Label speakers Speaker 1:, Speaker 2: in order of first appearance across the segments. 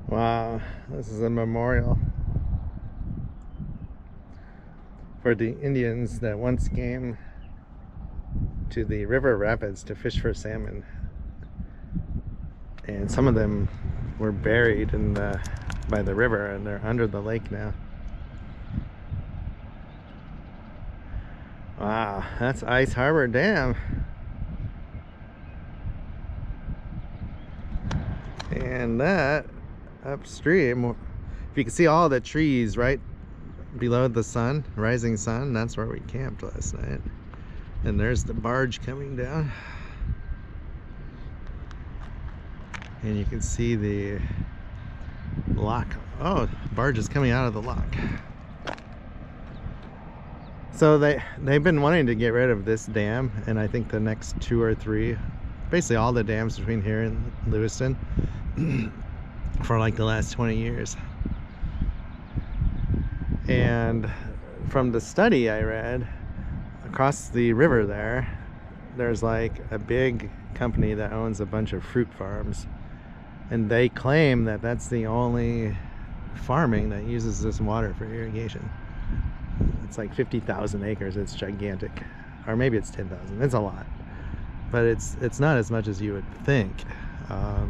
Speaker 1: Wow, this is a memorial for the Indians that once came to the river rapids to fish for salmon. And some of them were buried by the river, and they're under the lake now. Wow, that's Ice Harbor Dam. And that upstream, if you can see all the trees right below the sun, rising sun, that's where we camped last night. And there's the barge coming down. And you can see the lock. Oh, barge is coming out of the lock. So they've been wanting to get rid of this dam, and I think the next 2 or 3, basically all the dams between here and Lewiston, for like the last 20 years. And from the study I read, across the river there's like a big company that owns a bunch of fruit farms, and they claim that that's the only farming that uses this water for irrigation. It's like 50,000 acres. It's gigantic. Or maybe it's 10,000. It's a lot, but it's not as much as you would think. I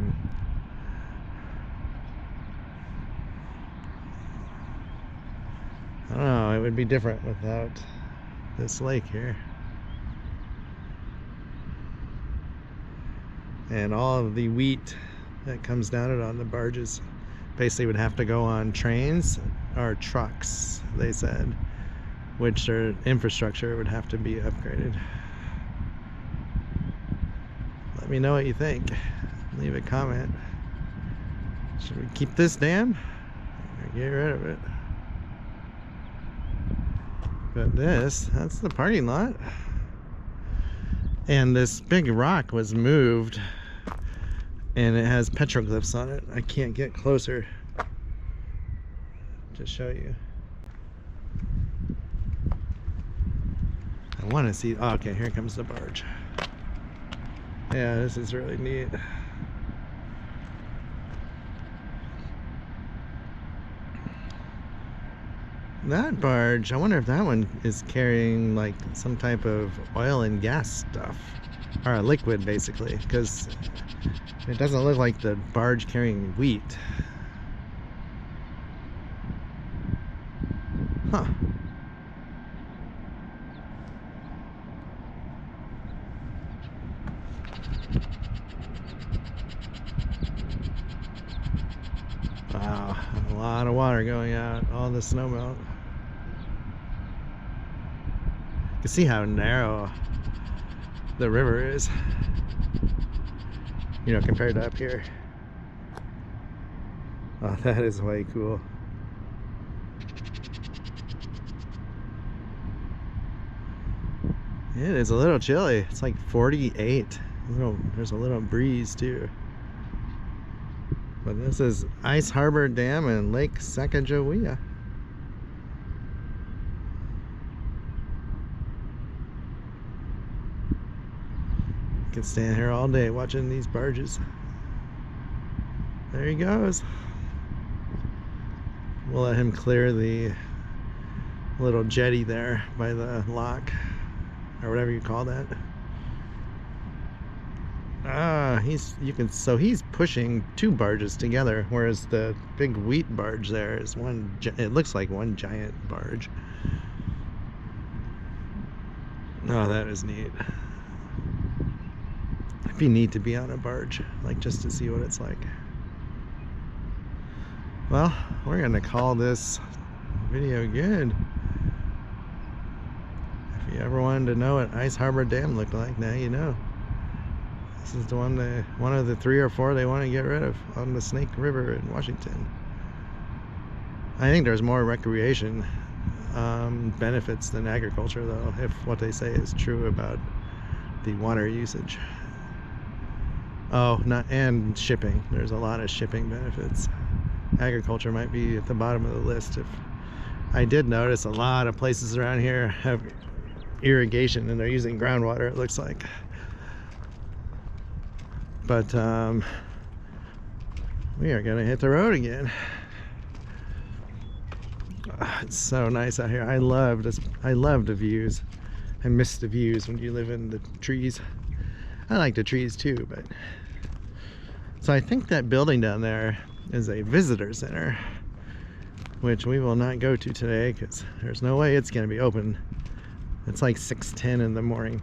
Speaker 1: don't know, it would be different without this lake here. And all of the wheat that comes down it on the barges basically would have to go on trains or trucks, they said, which their infrastructure would have to be upgraded. Let me know what you think. Leave a comment. Should we keep this dam or get rid of it? But that's the parking lot. And this big rock was moved, and it has petroglyphs on it. I can't get closer to show you. I want to see. Oh, okay, here comes the barge. Yeah, this is really neat. That barge, I wonder if that one is carrying like some type of oil and gas stuff, or a liquid basically, because it doesn't look like the barge carrying wheat. Huh. Wow, a lot of water going out, all the snow melt. You can see how narrow the river is, you know, compared to up here. Oh, that is way cool. It is a little chilly. It's like 48. There's a little breeze too. But this is Ice Harbor Dam and Lake Sacagawea. Can stand here all day watching these barges. There he goes. We'll let him clear the little jetty there by the lock, or whatever you call that. Ah, he's pushing 2 barges together, whereas the big wheat barge there is one. It looks like one giant barge. Oh, that is neat. It'd be neat to be on a barge, like just to see what it's like. Well, we're gonna call this video good. If you ever wanted to know what Ice Harbor Dam looked like, now you know. This is the one of the 3 or 4 they want to get rid of on the Snake River in Washington. I think there's more recreation benefits than agriculture, though, if what they say is true about the water usage. Oh, and shipping. There's a lot of shipping benefits. Agriculture might be at the bottom of the list. If I did notice a lot of places around here have irrigation and they're using groundwater, it looks like. But We are gonna hit the road again. It's so nice out here. I love this. I love the views. I miss the views when you live in the trees. I like the trees too, but so I think that building down there is a visitor center, which we will not go to today because there's no way it's going to be open. It's like 6:10 in the morning.